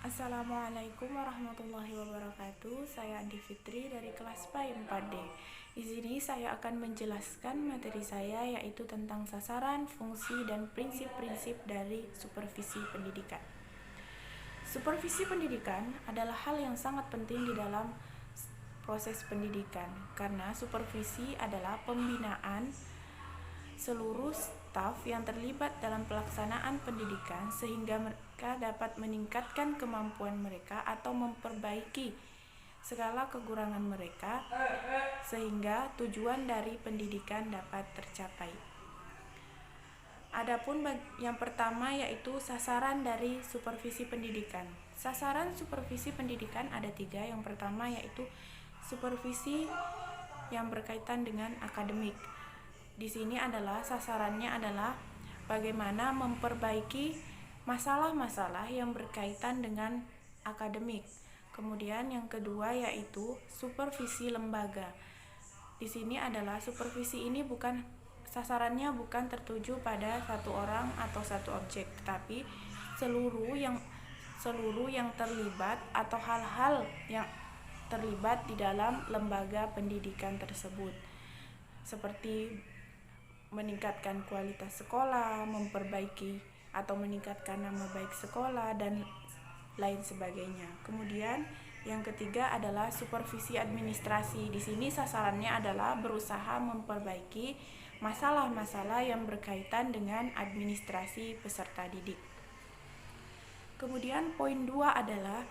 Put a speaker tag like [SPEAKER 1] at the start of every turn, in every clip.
[SPEAKER 1] Assalamualaikum warahmatullahi wabarakatuh. Saya Andi Fitri dari kelas PAI 4D. Di sini saya akan menjelaskan materi saya yaitu tentang sasaran, fungsi, dan prinsip-prinsip dari supervisi pendidikan. Supervisi pendidikan adalah hal yang sangat penting di dalam proses pendidikan karena supervisi adalah pembinaan seluruh staf yang terlibat dalam pelaksanaan pendidikan sehingga mereka dapat meningkatkan kemampuan mereka atau memperbaiki segala kekurangan mereka sehingga tujuan dari pendidikan dapat tercapai. Adapun yang pertama yaitu sasaran dari supervisi pendidikan. Sasaran supervisi pendidikan ada 3. Yang pertama yaitu supervisi yang berkaitan dengan akademik. Di sini adalah sasarannya adalah bagaimana memperbaiki masalah-masalah yang berkaitan dengan akademik. Kemudian yang kedua yaitu supervisi lembaga. Di sini adalah supervisi ini sasarannya bukan tertuju pada satu orang atau satu objek, tetapi seluruh yang terlibat atau hal-hal yang terlibat di dalam lembaga pendidikan tersebut, seperti meningkatkan kualitas sekolah, memperbaiki atau meningkatkan nama baik sekolah, dan lain sebagainya. Kemudian yang ketiga adalah supervisi administrasi. Di sini sasarannya adalah berusaha memperbaiki masalah-masalah yang berkaitan dengan administrasi peserta didik. Kemudian poin 2 adalah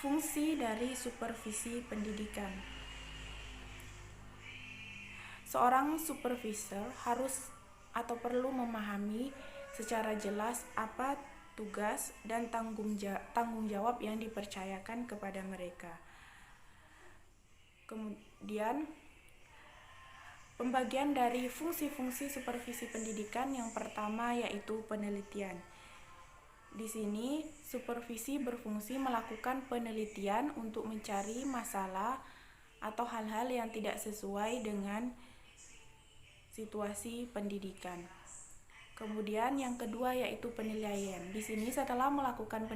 [SPEAKER 1] fungsi dari supervisi pendidikan. Seorang supervisor harus atau perlu memahami secara jelas apa tugas dan tanggung jawab yang dipercayakan kepada mereka. Kemudian pembagian dari fungsi-fungsi supervisi pendidikan yang pertama yaitu penelitian. Di sini supervisi berfungsi melakukan penelitian untuk mencari masalah atau hal-hal yang tidak sesuai dengan situasi pendidikan. Kemudian yang kedua yaitu penilaian. Di sini setelah melakukan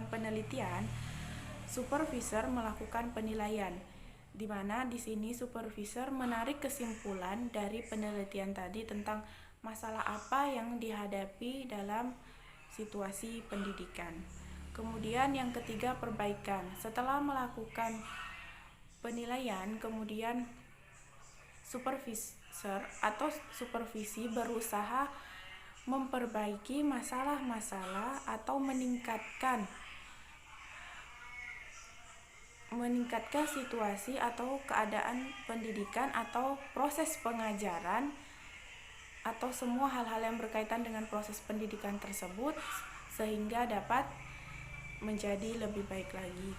[SPEAKER 1] penelitian, supervisor melakukan penilaian, di mana di sini supervisor menarik kesimpulan dari penelitian tadi tentang masalah apa yang dihadapi dalam situasi pendidikan. Kemudian yang ketiga perbaikan. Setelah melakukan penilaian, kemudian supervisor atau supervisi berusaha memperbaiki masalah-masalah atau meningkatkan situasi atau keadaan pendidikan atau proses pengajaran atau semua hal-hal yang berkaitan dengan proses pendidikan tersebut sehingga dapat menjadi lebih baik lagi.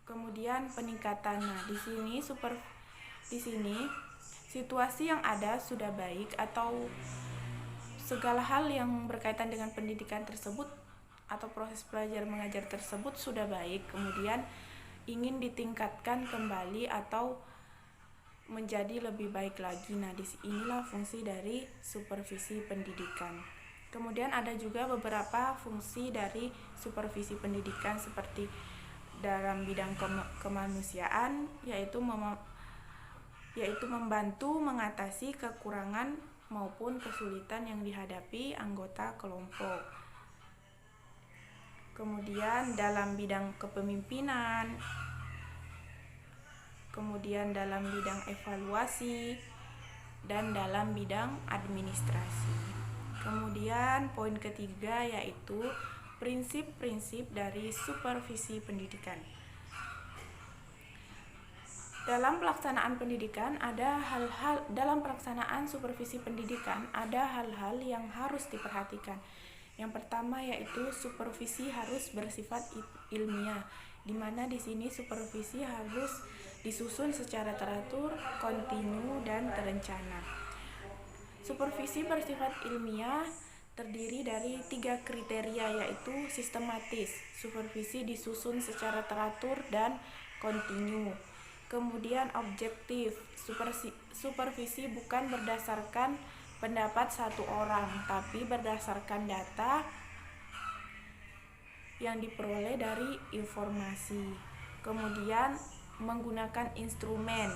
[SPEAKER 1] Kemudian peningkatan. Di sini situasi yang ada sudah baik atau segala hal yang berkaitan dengan pendidikan tersebut atau proses belajar mengajar tersebut sudah baik, kemudian ingin ditingkatkan kembali atau menjadi lebih baik lagi. Nah, inilah fungsi dari supervisi pendidikan. Kemudian ada juga beberapa fungsi dari supervisi pendidikan seperti dalam bidang kemanusiaan yaitu membantu mengatasi kekurangan maupun kesulitan yang dihadapi anggota kelompok. Kemudian dalam bidang kepemimpinan, kemudian dalam bidang evaluasi, dan dalam bidang administrasi. Kemudian poin ketiga yaitu prinsip-prinsip dari supervisi pendidikan. Dalam pelaksanaan supervisi pendidikan ada hal-hal yang harus diperhatikan. Yang pertama yaitu supervisi harus bersifat ilmiah, di mana di sini supervisi harus disusun secara teratur, kontinu, dan terencana. Supervisi bersifat ilmiah terdiri dari 3 kriteria yaitu sistematis, supervisi disusun secara teratur dan kontinu. Kemudian objektif, supervisi bukan berdasarkan pendapat satu orang, tapi berdasarkan data yang diperoleh dari informasi. Kemudian menggunakan instrumen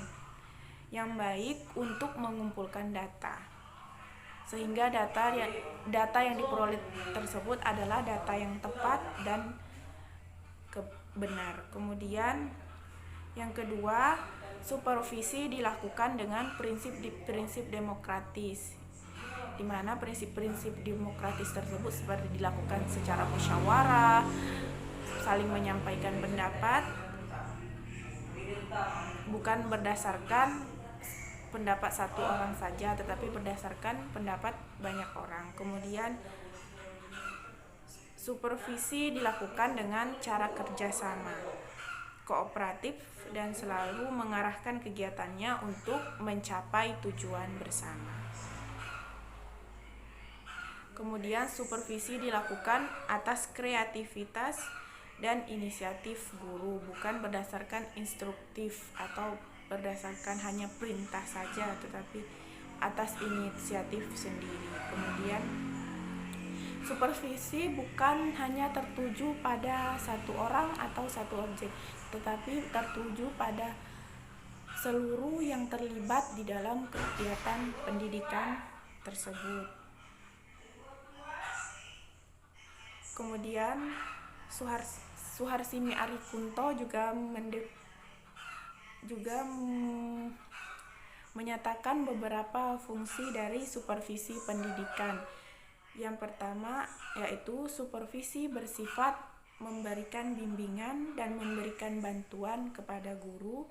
[SPEAKER 1] yang baik untuk mengumpulkan data, sehingga data yang diperoleh tersebut adalah data yang tepat dan benar. Kemudian yang kedua, supervisi dilakukan dengan prinsip demokratis, di mana prinsip-prinsip demokratis tersebut seperti dilakukan secara musyawarah, saling menyampaikan pendapat, bukan berdasarkan pendapat satu orang saja, tetapi berdasarkan pendapat banyak orang. Kemudian supervisi dilakukan dengan cara kerjasama, kooperatif, dan selalu mengarahkan kegiatannya untuk mencapai tujuan bersama. Kemudian supervisi dilakukan atas kreativitas dan inisiatif guru, bukan berdasarkan instruktif atau berdasarkan hanya perintah saja, tetapi atas inisiatif sendiri. Kemudian supervisi bukan hanya tertuju pada satu orang atau satu objek, tetapi tertuju pada seluruh yang terlibat di dalam kegiatan pendidikan tersebut. Kemudian Suharsini Arikunto juga menyatakan beberapa fungsi dari supervisi pendidikan. Yang pertama yaitu supervisi bersifat memberikan bimbingan dan memberikan bantuan kepada guru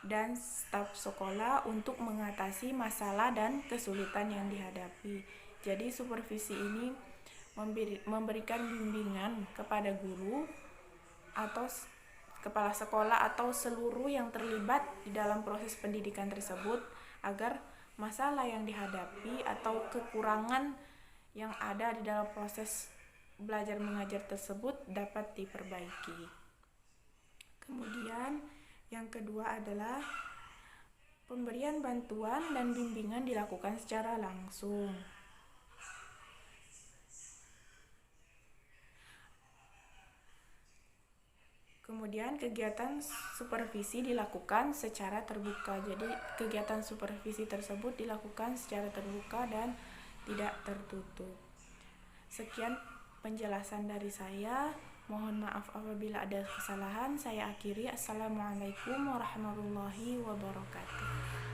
[SPEAKER 1] dan staf sekolah untuk mengatasi masalah dan kesulitan yang dihadapi. Jadi supervisi ini memberikan bimbingan kepada guru atau kepala sekolah atau seluruh yang terlibat di dalam proses pendidikan tersebut agar masalah yang dihadapi atau kekurangan yang ada di dalam proses belajar mengajar tersebut dapat diperbaiki. Kemudian yang kedua adalah pemberian bantuan dan bimbingan dilakukan secara langsung. Kemudian kegiatan supervisi dilakukan secara terbuka. Jadi kegiatan supervisi tersebut dilakukan secara terbuka dan tidak tertutup. Sekian penjelasan dari saya. Mohon maaf apabila ada kesalahan. Saya akhiri. Assalamualaikum warahmatullahi wabarakatuh.